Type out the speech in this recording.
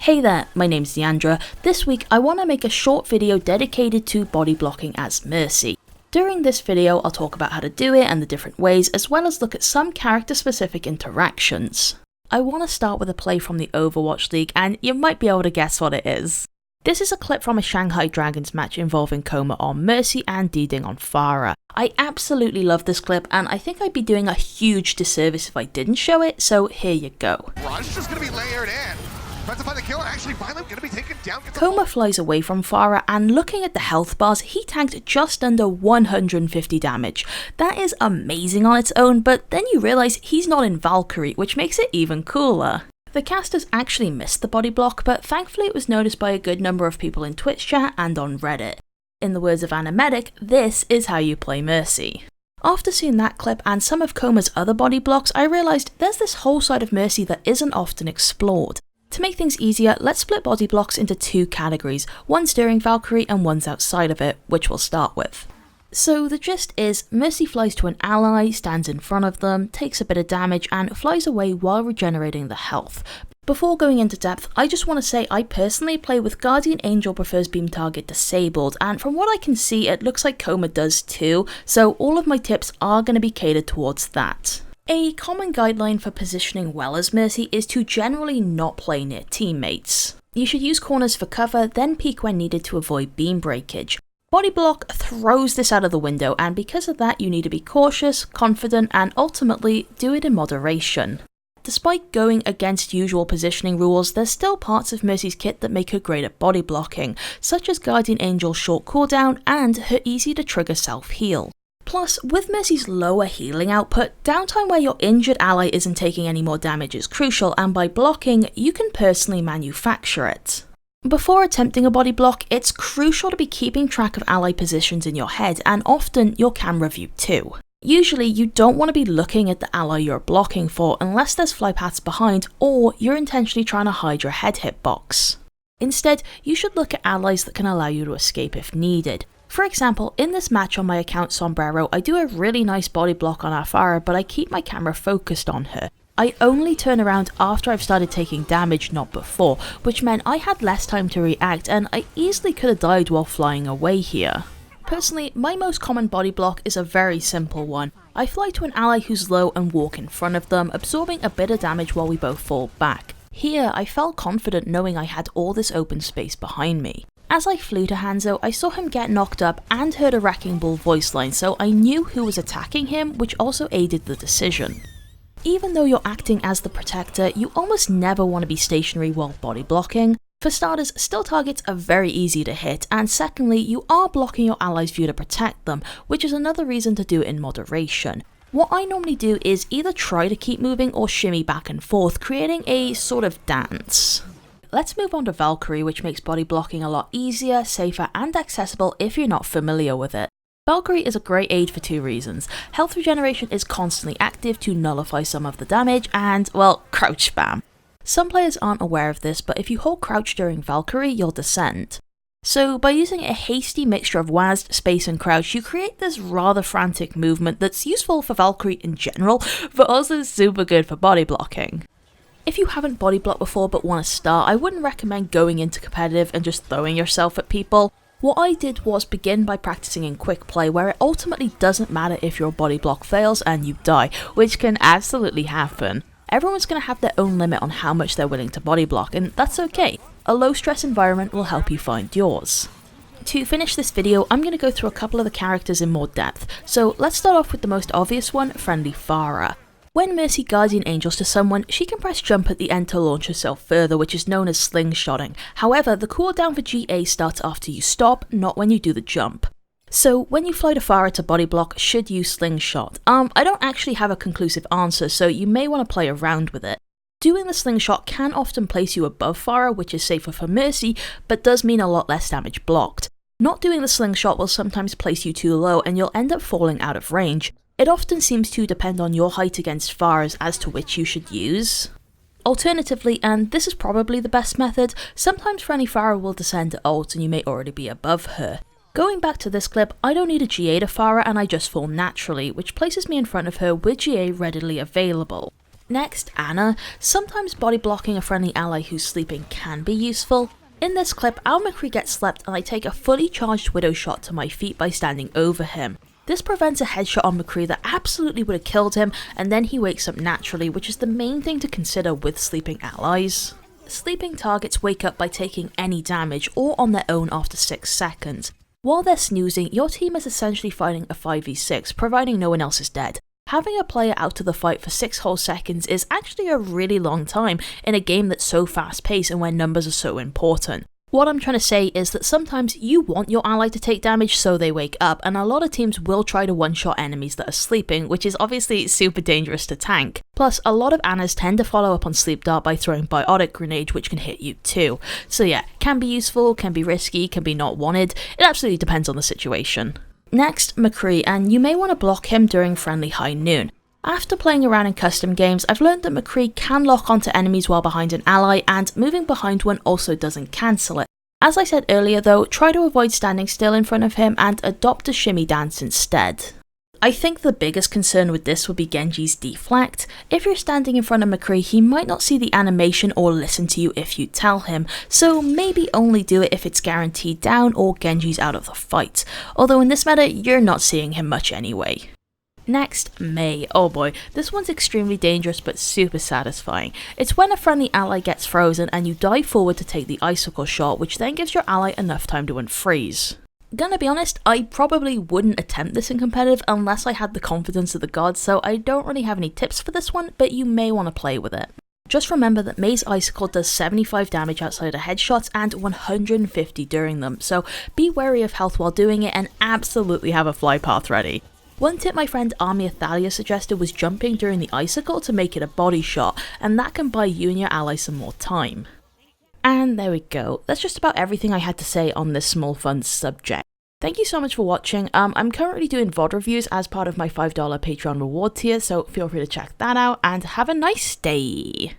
Hey there, my name's Niandra. This week I want to make a short video dedicated to body blocking as Mercy. During this video I'll talk about how to do it and the different ways, as well as look at some character specific interactions. I want to start with a play from the Overwatch League, and you might be able to guess what it is. This is a clip from a Shanghai Dragons match involving Coma on Mercy and Deeding on Pharah. I absolutely love this clip, and I think I'd be doing a huge disservice if I didn't show it, so here you go. Rush is going to be layered in. Tries to find the killer, actually finally going to be taken down. Coma flies away from Pharah, and looking at the health bars, he tanked just under 150 damage. That is amazing on its own, but then you realise he's not in Valkyrie, which makes it even cooler. The casters actually missed the body block, but thankfully it was noticed by a good number of people in Twitch chat and on Reddit. In the words of Animedic, this is how you play Mercy. After seeing that clip and some of Coma's other body blocks, I realised there's this whole side of Mercy that isn't often explored. To make things easier, let's split body blocks into two categories, one's during Valkyrie and one's outside of it, which we'll start with. So the gist is, Mercy flies to an ally, stands in front of them, takes a bit of damage and flies away while regenerating the health. Before going into depth, I just want to say I personally play with Guardian Angel prefers beam target disabled, and from what I can see it looks like Coma does too, so all of my tips are going to be catered towards that. A common guideline for positioning well as Mercy is to generally not play near teammates. You should use corners for cover, then peek when needed to avoid beam breakage. Body block throws this out of the window, and because of that you need to be cautious, confident, and ultimately do it in moderation. Despite going against usual positioning rules, there's still parts of Mercy's kit that make her great at body blocking, such as Guardian Angel's short cooldown and her easy to trigger self-heal. Plus, with Mercy's lower healing output, downtime where your injured ally isn't taking any more damage is crucial, and by blocking, you can personally manufacture it. Before attempting a body block, it's crucial to be keeping track of ally positions in your head, and often your camera view too. Usually, you don't want to be looking at the ally you're blocking for unless there's fly paths behind, or you're intentionally trying to hide your head hitbox. Instead, you should look at allies that can allow you to escape if needed. For example, in this match on my account Sombrero, I do a really nice body block on our Pharah, but I keep my camera focused on her. I only turn around after I've started taking damage, not before, which meant I had less time to react and I easily could have died while flying away here. Personally, my most common body block is a very simple one. I fly to an ally who's low and walk in front of them, absorbing a bit of damage while we both fall back. Here, I felt confident knowing I had all this open space behind me. As I flew to Hanzo, I saw him get knocked up and heard a Wrecking Ball voice line, so I knew who was attacking him, which also aided the decision. Even though you're acting as the protector, you almost never want to be stationary while body blocking. For starters, still targets are very easy to hit, and secondly, you are blocking your allies' view to protect them, which is another reason to do it in moderation. What I normally do is either try to keep moving or shimmy back and forth, creating a sort of dance. Let's move on to Valkyrie, which makes body blocking a lot easier, safer, and accessible if you're not familiar with it. Valkyrie is a great aid for two reasons. Health regeneration is constantly active to nullify some of the damage, and, well, crouch spam. Some players aren't aware of this, but if you hold crouch during Valkyrie, you'll descend. So, by using a hasty mixture of WASD, space, and crouch, you create this rather frantic movement that's useful for Valkyrie in general, but also super good for body blocking. If you haven't body blocked before but want to start, I wouldn't recommend going into competitive and just throwing yourself at people. What I did was begin by practicing in quick play, where it ultimately doesn't matter if your body block fails and you die, which can absolutely happen. Everyone's going to have their own limit on how much they're willing to body block, and that's okay. A low stress environment will help you find yours. To finish this video, I'm going to go through a couple of the characters in more depth, so let's start off with the most obvious one, friendly Pharah. When Mercy Guardian Angels to someone, she can press jump at the end to launch herself further, which is known as slingshotting. However, the cooldown for GA starts after you stop, not when you do the jump. So when you fly to Pharah to body block, should you slingshot? I don't actually have a conclusive answer, so you may want to play around with it. Doing the slingshot can often place you above Pharah, which is safer for Mercy, but does mean a lot less damage blocked. Not doing the slingshot will sometimes place you too low and you'll end up falling out of range. It often seems to depend on your height against Pharah's as to which you should use. Alternatively, and this is probably the best method, sometimes friendly Pharah will descend to ult and you may already be above her. Going back to this clip, I don't need a GA to Pharah and I just fall naturally, which places me in front of her with GA readily available. Next, Ana. Sometimes body blocking a friendly ally who's sleeping can be useful. In this clip, our McCree gets slept and I take a fully charged Widow shot to my feet by standing over him. This prevents a headshot on McCree that absolutely would have killed him, and then he wakes up naturally, which is the main thing to consider with sleeping allies. Sleeping targets wake up by taking any damage or on their own after 6 seconds. While they're snoozing, your team is essentially fighting a 5v6, providing no one else is dead. Having a player out of the fight for 6 whole seconds is actually a really long time in a game that's so fast paced and where numbers are so important. What I'm trying to say is that sometimes you want your ally to take damage so they wake up, and a lot of teams will try to one-shot enemies that are sleeping, which is obviously super dangerous to tank. Plus, a lot of Anas tend to follow up on Sleep Dart by throwing Biotic Grenade, which can hit you too. So yeah, can be useful, can be risky, can be not wanted, it absolutely depends on the situation. Next, McCree, and you may want to block him during friendly high noon. After playing around in custom games, I've learned that McCree can lock onto enemies while behind an ally, and moving behind one also doesn't cancel it. As I said earlier though, try to avoid standing still in front of him and adopt a shimmy dance instead. I think the biggest concern with this would be Genji's deflect. If you're standing in front of McCree, he might not see the animation or listen to you if you tell him, so maybe only do it if it's guaranteed down or Genji's out of the fight. Although in this meta, you're not seeing him much anyway. Next, Mei. Oh boy, this one's extremely dangerous but super satisfying. It's when a friendly ally gets frozen and you dive forward to take the icicle shot, which then gives your ally enough time to unfreeze. Gonna be honest, I probably wouldn't attempt this in competitive unless I had the confidence of the gods, so I don't really have any tips for this one, but you may want to play with it. Just remember that Mei's icicle does 75 damage outside of headshots and 150 during them, so be wary of health while doing it and absolutely have a fly path ready. One tip my friend Army Athalia suggested was jumping during the icicle to make it a body shot, and that can buy you and your ally some more time. And there we go, that's just about everything I had to say on this small fun subject. Thank you so much for watching. I'm currently doing VOD reviews as part of my $5 Patreon reward tier, so feel free to check that out, and have a nice day!